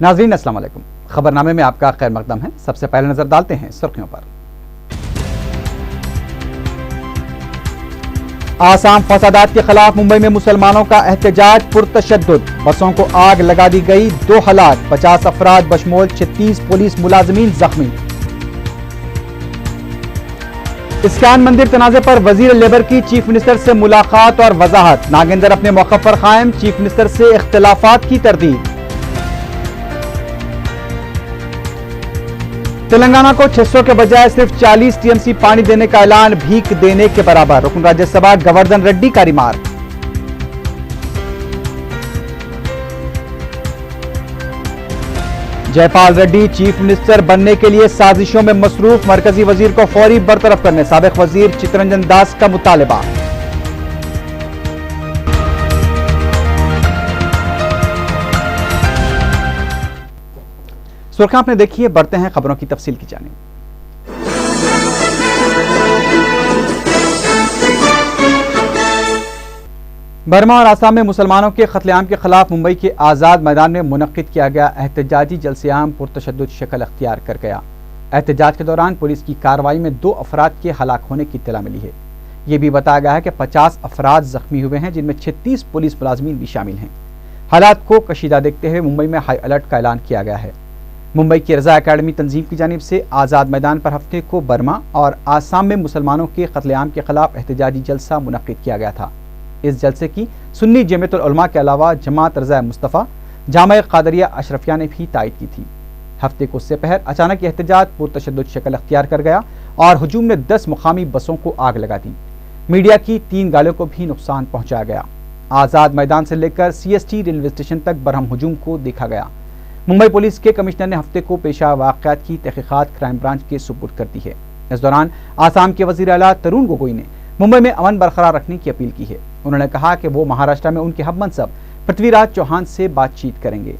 नाज़रीन अस्सलाम वालेकुम। खबरनामे में आपका खैर मकदम है। सबसे पहले नजर डालते हैं सुर्खियों पर। आसाम फसादात के खिलाफ मुंबई में मुसलमानों का एहतजाज पुरतशद्दुद। बसों को आग लगा दी गई, 2 हलाक, 50 अफराद बशमूल 36 पुलिस मुलाजिमीन जख्मी। इस्कान मंदिर तनाज़े पर वजीर लेबर की चीफ मिनिस्टर से मुलाकात और वजाहत। नागेंद्र अपने मौक़िफ़ पर कायम, चीफ मिनिस्टर से इख्तिलाफात की तरदीद। तेलंगाना को 600 के बजाय सिर्फ 40 टीएमसी पानी देने का ऐलान भीख देने के बराबर। रुकन राज्यसभा गोवर्धन रेड्डी का remark. Jaipal Reddy chief minister बनने के लिए साजिशों में मसरूफ, मरकजी वजीर को फौरी बरतरफ करने साबिक वजीर चित्तरंजन दास का मुतालबा। सुर्खियां आपने देखी है, बढ़ते हैं खबरों की तफसील की जानिब। बर्मा और आसाम में मुसलमानों के कत्लेआम के खिलाफ मुंबई के आज़ाद मैदान में मुनक्किद किया गया एहतजाजी जलसे-ए-आम पुरतशद्दुद शक्ल अख्तियार कर गया। एहतजाज के दौरान पुलिस की कार्रवाई में 2 अफराद के हलाक होने की इत्तला मिली है। ये भी बताया गया है कि 50 अफराद जख्मी हुए हैं, जिनमें 36 पुलिस मुलाजमीन भी शामिल हैं। हालात को कशीदा देखते हुए मुंबई में हाई अलर्ट का ऐलान किया गया है। मुंबई की रजा अकेडमी तंजीम की जानिब से आज़ाद मैदान पर हफ्ते को बर्मा और आसाम में मुसलमानों के कत्लेआम के खिलाफ एहतजाजी जलसा मुनक्किद किया गया था। इस जलसे की सुन्नी जमीयतुल उलमा के अलावा जमात रज़ा मुस्तफ़ा, जामा क़ादरिया अशरफिया ने भी तायद की थी। हफ्ते को उससे पहर अचानक एहतजाज पुरतशद्दुद शक्ल अख्तियार कर गया और हुजूम ने 10 मुकामी बसों को आग लगा दी। मीडिया की 3 गाड़ियों को भी नुकसान पहुंचाया गया। आज़ाद मैदान से लेकर CST रेलवे स्टेशन तक बरहम हुजूम को देखा गया। मुंबई पुलिस के कमिश्नर ने हफ्ते को पेशा वाक़यात की तहक़ीक़ात क्राइम ब्रांच के सुपुर्द कर दी है। इस दौरान आसाम के वज़ीर आला तरुण गोगोई ने मुंबई में अमन बरकरार रखने की अपील की है। उन्होंने कहा कि वो महाराष्ट्र में उनके हम मनसब पृथ्वीराज चौहान से बातचीत करेंगे।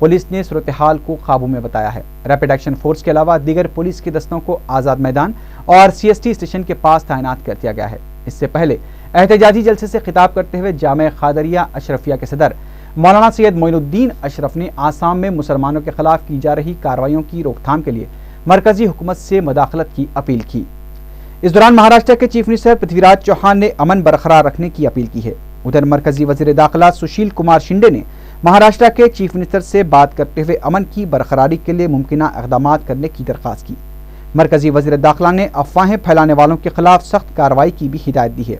पुलिस ने सूरत हाल को काबू में बताया है। रैपिड एक्शन फोर्स के अलावा दीगर पुलिस के दस्तों को आज़ाद मैदान और CST स्टेशन के पास तैनात कर दिया गया है। इससे पहले एहतजाजी जलसे से खिताब करते हुए जामा क़ादरिया अशरफिया के सदर मौलाना सैयद मोइनुद्दीन अशरफ ने आसाम में मुसलमानों के खिलाफ की जा रही कार्रवाइयों की रोकथाम के लिए मरकजी हुकूमत से मुदाखलत की अपील की। इस दौरान महाराष्ट्र के चीफ मिनिस्टर पृथ्वीराज चौहान ने अमन बरकरार रखने की अपील की है। उधर मरकजी वजीर दाखिला सुशील कुमार शिंदे ने महाराष्ट्र के चीफ मिनिस्टर से बात करते हुए अमन की बरकरारी के लिए मुमकिना इक़दाम करने की दरख्वास्त की। मरकजी वजीर दाखिला ने अफवाहें फैलाने वालों के खिलाफ सख्त कार्रवाई की भी हिदायत दी है।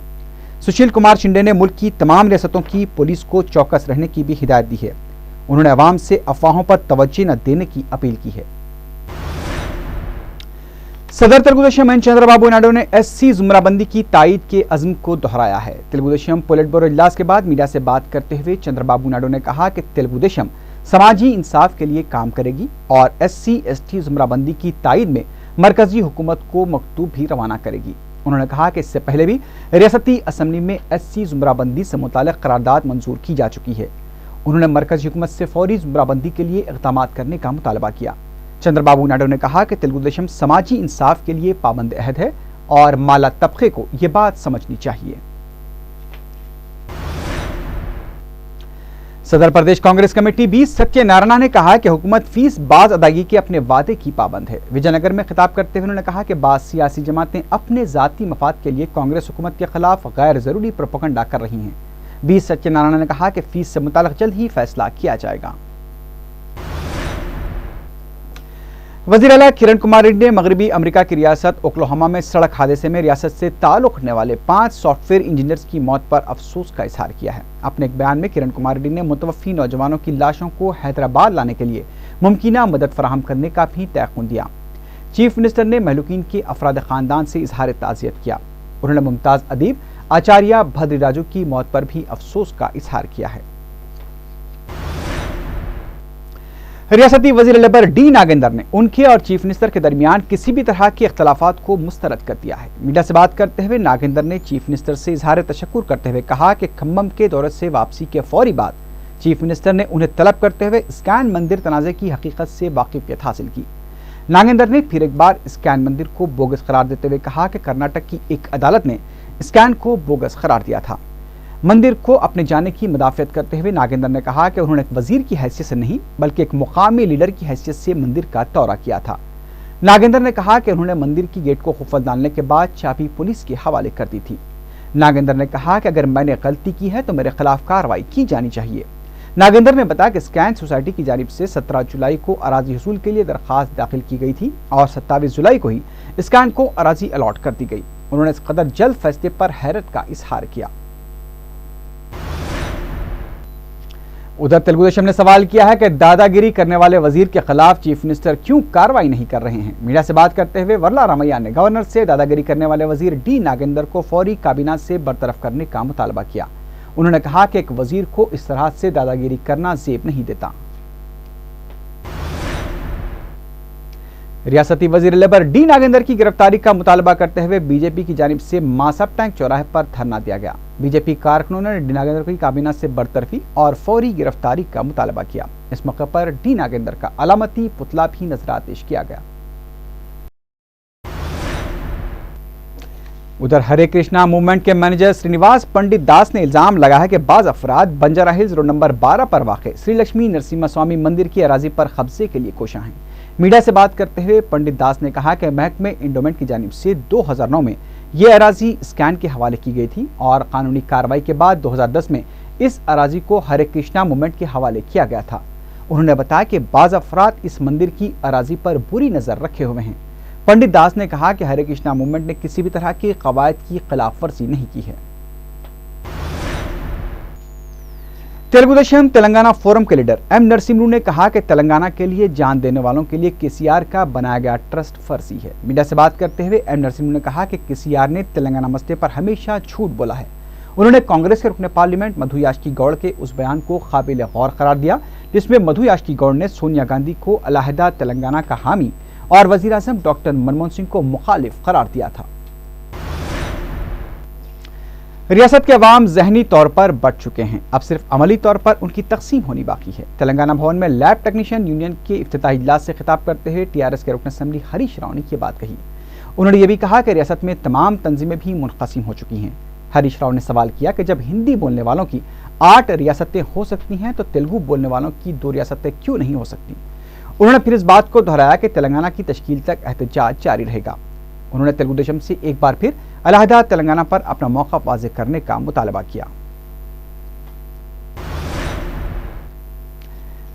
सुशील कुमार शिंदे ने मुल्क की तमाम रियासतों की पुलिस को चौकस रहने की भी हिदायत दी है। उन्होंने अवाम से अफवाहों पर तवज्जो न देने की अपील की है। सदर तेलुगुदेशम एन चंद्रबाबू नायडू ने SC जुमराबंदी की तायद के अज़्म को दोहराया है। तेलुगुदेशम पोलिट ब्यूरो इजलास के बाद मीडिया से बात करते हुए चंद्रबाबू नायडू ने कहा कि तेलुगुदेशम समाजी इंसाफ के लिए काम करेगी और SC/ST जुमराबंदी की तायद में मरकजी हुकूमत को मकतूब भी रवाना करेगी। उन्होंने कहा कि इससे पहले भी रियासती असम्बली में SC जुमराबंदी से मुताल्लिक़ करारदाद मंजूर की जा चुकी है। उन्होंने मरकजी हुकूमत से फौरी जुमराबंदी के लिए इक़दाम करने का मुतालबा किया। चंद्रबाबू नायडू ने कहा कि तेलुगुदेशम समाजी इंसाफ के लिए पाबंद अहद है और माला तबके को यह बात समझनी चाहिए। सदर प्रदेश कांग्रेस कमेटी बी सत्यनारायण ने कहा कि हुकूमत फीस बाज अदायगी के अपने वादे की पाबंद है। विजयनगर में खिताब करते हुए उन्होंने कहा कि बाज़ सियासी जमातें अपने जाती मफाद के लिए कांग्रेस हुकूमत के खिलाफ गैर जरूरी प्रोपेगेंडा कर रही हैं। बी सत्यनारायण ने कहा कि फीस से मुताल्लिक़ जल्द ही फैसला किया जाएगा। वज़ीर आला किरण कुमार रेड्डी ने मगरबी अमेरिका की रियासत ओक्लाहोमा में सड़क हादसे में रियासत से ताल्लुक़ रखने वाले 5 सॉफ्टवेयर इंजीनियर्स की मौत पर अफसोस का इजहार किया है। अपने एक बयान में किरण कुमार रेड्डी ने मुतवफ़ी नौजवानों की लाशों को हैदराबाद लाने के लिए मुमकिना मदद फराहम करने का भी तयक़ुन दिया। चीफ मिनिस्टर ने महलूकीन के अफराद ख़ानदान से इजहार ताज़ियत किया। उन्होंने मुमताज़ अदीब आचार्य भद्रराजू की मौत पर भी अफसोस का इजहार किया है। रियासती वज़ीर लेबर डी नागेंद्र ने उनके और चीफ मिनिस्टर के दरमियान किसी भी तरह के इख्तलाफात को मुस्तरद कर दिया है। मीडिया से बात करते हुए नागेंद्र ने चीफ मिनिस्टर से इजहार तशक्कुर करते हुए कहा कि खम्मम के दौरे से वापसी के फौरी बाद चीफ मिनिस्टर ने उन्हें तलब करते हुए इस्कान मंदिर तनाज़े की हकीकत से वाकिफियत हासिल की। नागेंद्र ने फिर एक बार इस्कान मंदिर को बोगस करार देते हुए कहा कि कर्नाटक की एक अदालत ने इस्कान को बोगस करार दिया था। मंदिर को अपने जाने की मुदाफियत करते हुए नागेंद्र ने कहा कि उन्होंने एक वजीर की हैसियत से नहीं बल्कि एक मुकामी लीडर की हैसियत से मंदिर का दौरा किया था। नागेंद्र ने कहा कि उन्होंने मंदिर की गेट को खुफल डालने के बाद चाबी पुलिस के हवाले कर दी थी। नागेंद्र ने कहा कि अगर मैंने गलती की है तो मेरे खिलाफ कार्रवाई की जानी चाहिए। नागेंद्र ने बताया कि स्कैन सोसाइटी की जानिब से 17 जुलाई को अराजी हसूल के लिए दरखास्त दाखिल की गई थी और 27 जुलाई को ही स्कैन को अराजी अलॉट कर दी गई। उन्होंने इस कदर जल्द फैसले पर हैरत का इजहार किया। उधर तेलुगुदेशम ने सवाल किया है कि दादागिरी करने वाले वजीर के खिलाफ चीफ मिनिस्टर क्यों कार्रवाई नहीं कर रहे हैं। मीडिया से बात करते हुए वर्ला रामैया ने गवर्नर से दादागिरी करने वाले वजीर डी नागेंद्र को फौरी काबीना से बरतरफ करने का मुतालबा किया। उन्होंने कहा कि एक वजीर को इस तरह से दादागिरी करना जेब नहीं देता। रियासती वजीर लेबर डी नागेंद्र की गिरफ्तारी का मुतालबा करते हुए बीजेपी की जानिब से मासब टैंक चौराहे पर धरना दिया गया। बीजेपी कारकुनों ने डी नागेंद्र की काबीना से बरतरफी और फौरी गिरफ्तारी का मुतालबा किया। इस मौके पर डी नागेंद्र का अलामती पुतला भी नजरातेश किया गया। उधर हरे कृष्णा मूवमेंट के मैनेजर श्रीनिवास पंडित दास ने इल्जाम लगाया है कि बाज अफराद बंजारा हिल्स रोड नंबर 12 पर वाक़े श्री लक्ष्मी नरसिम्हा स्वामी मंदिर की अराजी पर कब्जे के लिए कोशा हैं। मीडिया से बात करते हुए पंडित दास ने कहा कि महकमे इंडोमेंट की जानिब से 2009 में ये अराजी स्कैन के हवाले की गई थी और कानूनी कार्रवाई के बाद 2010 में इस अराजी को हरे कृष्णा मूवमेंट के हवाले किया गया था। उन्होंने बताया कि बाज अफराद इस मंदिर की अराजी पर बुरी नजर रखे हुए हैं। पंडित दास ने कहा कि हरे कृष्णा मूवमेंट ने किसी भी तरह की कवायद की खिलाफ वर्जी नहीं की है। तेलुगुदेशम तेलंगाना फोरम के लीडर एम नरसिम्हू ने कहा कि तेलंगाना के लिए जान देने वालों के लिए केसीआर का बनाया गया ट्रस्ट फर्जी है। मीडिया से बात करते हुए एम नरसिम्हू ने कहा कि केसीआर ने तेलंगाना मसले पर हमेशा झूठ बोला है। उन्होंने कांग्रेस के रुकने पार्लियामेंट मधु याचकी गौड़ के उस बयान को काबिल गौर करार दिया जिसमें मधु याचकी गौड़ ने सोनिया गांधी को अलहदा तेलंगाना का हामी और वजीर आजम डॉक्टर मनमोहन सिंह को मुखालिफ करार दिया था। रियासत के अवाम जहनी तौर पर बढ़ चुके हैं, अब सिर्फ अमली तौर पर उनकी तकसीम होनी बाकी है। तेलंगाना भवन में लैब टेक्नीशियन यूनियन के इफ्तिताही इजलास से खिताब करते हुए टीआरएस के रुकन असेंबली हरीश राव ने ये बात कही। उन्होंने ये भी कहा कि रियासत में तमाम तंजीमें भी मुनक़सिम हो चुकी हैं। हरीश राव ने सवाल किया कि जब हिंदी बोलने वालों की 8 रियासतें हो सकती हैं तो तेलुगु बोलने वालों की 2 रियासतें क्यों नहीं हो सकती। उन्होंने फिर इस बात को दोहराया कि तेलंगाना की तश्कील तक एहतजाज जारी रहेगा। उन्होंने तेलुगुदेशम से एक बार फिर अलहदा तेलंगाना पर अपना मौक़िफ़ वाज़ेह करने का मुतालबा किया।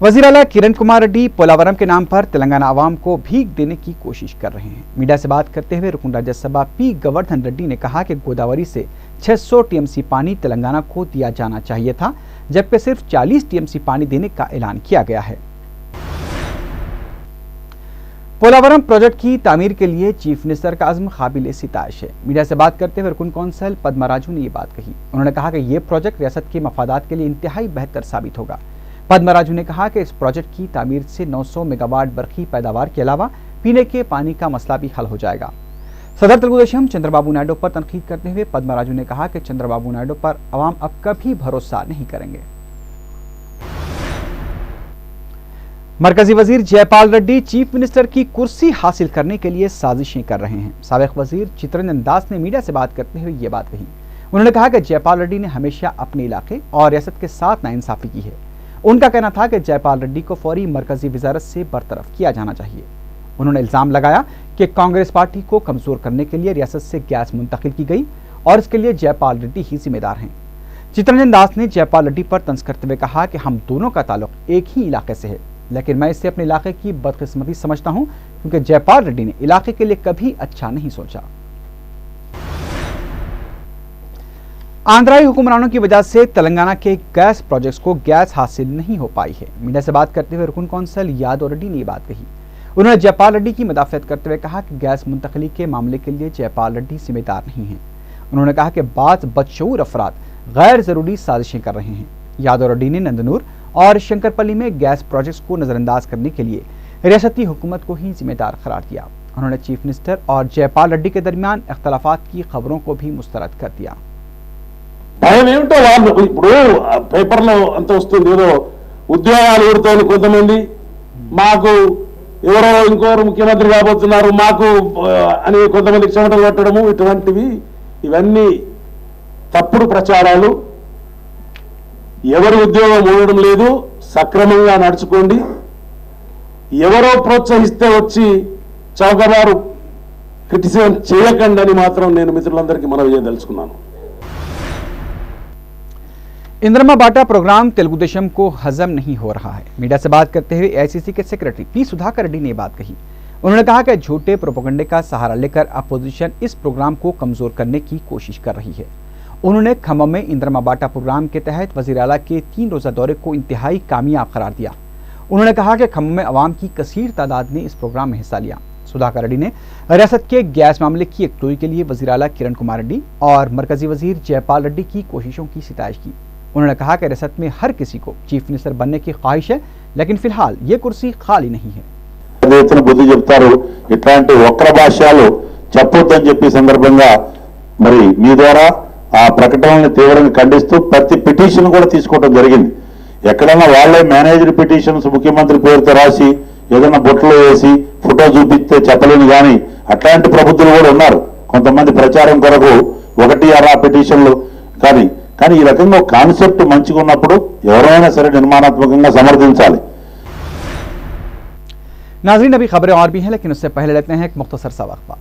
वज़ीर आला किरण कुमार रेड्डी पोलावरम के नाम पर तेलंगाना आवाम को भीख देने की कोशिश कर रहे हैं। मीडिया से बात करते हुए रुकन राज्यसभा पी गोवर्धन रेड्डी ने कहा कि गोदावरी से 600 टीएमसी पानी तेलंगाना को दिया जाना चाहिए था, जबकि सिर्फ 40 टीएमसी पानी देने का ऐलान किया गया है। पोलावरम प्रोजेक्ट की तामीर के लिए चीफ मिनिस्टर का अज़्म काबिल सिताइश है। मीडिया से बात करते हुए रुकन कौंसल पद्मा राजू ने ये बात कही। उन्होंने कहा कि यह प्रोजेक्ट रियासत के मफादात के लिए इंतहाई बेहतर साबित होगा। पद्मा राजू ने कहा कि इस प्रोजेक्ट की तामीर से 900 मेगावाट बरकी पैदावार के अलावा पीने के पानी का मसला भी हल हो जाएगा। सदर तेलुगुदेशम चंद्रबाबू नायडू पर तनकीद करते हुए पद्मा राजू ने कहा कि चंद्रबाबू नायडू पर अवाम अब कभी भरोसा नहीं करेंगे। मरकजी वजीर जयपाल रेड्डी चीफ मिनिस्टर की कुर्सी हासिल करने के लिए साजिशें कर रहे हैं। साबिक वजीर चितरंजन दास ने मीडिया से बात करते हुए ये बात कही। उन्होंने कहा कि जयपाल रेड्डी ने हमेशा अपने इलाके और रियासत के साथ नाइंसाफी की है। उनका कहना था कि जयपाल रेड्डी को फौरी मरकजी वजारत से बरतरफ किया जाना चाहिए। उन्होंने इल्जाम लगाया कि कांग्रेस पार्टी को कमजोर करने के लिए रियासत से गैस मुंतकिल की गई और इसके लिए जयपाल रेड्डी ही जिम्मेदार हैं। चितरंजन दास ने जयपाल रेड्डी पर तंज करते हुए कहा कि हम दोनों का ताल्लुक एक ही इलाके से है, लेकिन मैं इसे अपने इलाके की बदकिस्मती समझता हूं क्योंकि जयपाल रेड्डी ने इलाके के लिए कभी अच्छा नहीं सोचा। आंध्राई हुक्मरानों की वजह से तेलंगाना के गैस प्रोजेक्ट्स को गैस हासिल नहीं हो पाई है। मीडिया से बात करते हुए रुकन कौंसल यादव रेड्डी ने यह बात कही। उन्होंने जयपाल रेड्डी की मदाफियत करते हुए कहा कि गैस मुंतकली के मामले के लिए जयपाल रेड्डी जिम्मेदार नहीं है। उन्होंने कहा कि बाज़ बदशऊर अफराद गैर जरूरी साजिशें कर रहे हैं। यादव रेड्डी ने नंदनूर और शंकरपल्ली में गैस प्रोजेक्ट्स को नजरअंदाज करने के लिए रियासती हुकूमत को ही जिम्मेदार करार दिया। उन्होंने चीफ मिनिस्टर और जयपाल रेड्डी के दरमियान इख्तलाफात की खबरों को भी मुस्तरद कर दिया। భయం ఏమిటో వాళ్ళు ఇప్పుడు పేపర్లో అంత వస్తుంది, ఏదో ఉద్యోగాలు ఊరుతోని కొంతమంది మాకు ఎవరో ఇంకోరు ముఖ్యమంత్రి కాబోతున్నారు మాకు అని కొంతమంది చెమటలు పట్టడము, ఇటువంటివి ఇవన్నీ తప్పుడు ప్రచారాలు. ఎవరి ఉద్యోగం ఉండడం లేదు, సక్రమంగా నడుచుకోండి. ఎవరో ప్రోత్సహిస్తే వచ్చి చౌకబారు క్రిటిసిజం చేయకండి అని మాత్రం నేను మిత్రులందరికీ మనవి చేయదలుచుకున్నాను. इंद्रमा बाटा प्रोग्राम तेलुगु देशम को हजम नहीं हो रहा है। मीडिया से बात करते हुए एआईसीसी के सेक्रेटरी पी सुधाकर रेड्डी ने बात कही। उन्होंने कहा कि झूठे प्रोपेगेंडे का सहारा लेकर अपोजिशन इस प्रोग्राम को कमजोर करने की कोशिश कर रही है। उन्होंने खम्मम में इंद्रमा बाटा प्रोग्राम के तहत वजीर आला के 3 रोजा दौरे को इंतहाई कामयाब करार दिया। उन्होंने कहा कि खम्मम में अवाम की कसीर तादाद ने इस प्रोग्राम में हिस्सा लिया। सुधाकर रेड्डी ने रियासत के गैस मामले की एक्टोरी के लिए वजीर आला किरण कुमार रेड्डी और मरकजी वजीर जयपाल रेड्डी की कोशिशों की सितारिश की। उन्होंने कहा कि रियासत में हर किसी को चीफ मिनिस्टर बनने की ख्वाहिश है, लेकिन फिलहाल ये कुर्सी खाली नहीं है। బుద్ధి చెప్తారు, ఇట్లాంటి వక్ర భాష్యాలు చెప్పొద్దని చెప్పి సందర్భంగా మరి మీ ద్వారా ఆ ప్రకటనల్ని తీవ్రంగా ఖండిస్తూ ప్రతి పిటిషన్ కూడా తీసుకోవడం జరిగింది. ఎక్కడైనా వాళ్ళే మేనేజ్డ్ పిటిషన్స్ ముఖ్యమంత్రి పేరుతో రాసి ఏదైనా బొట్లో వేసి ఫోటో చూపిస్తే చెప్పలేని కానీ అట్లాంటి ప్రబుద్ధులు కూడా ఉన్నారు. కొంతమంది ప్రచారం కొరకు 1-6 పిటిషన్లు కానీ ఈ రకంగా కాన్సెప్ట్ మంచిగా ఉన్నప్పుడు ఎవరైనా సరే నిర్మాణాత్మకంగా సమర్థించాలి. नाज़रीन, अभी खबरें और भी हैं, लेकिन उससे पहले लेते हैं एक मुख्तसर सा वक्फा।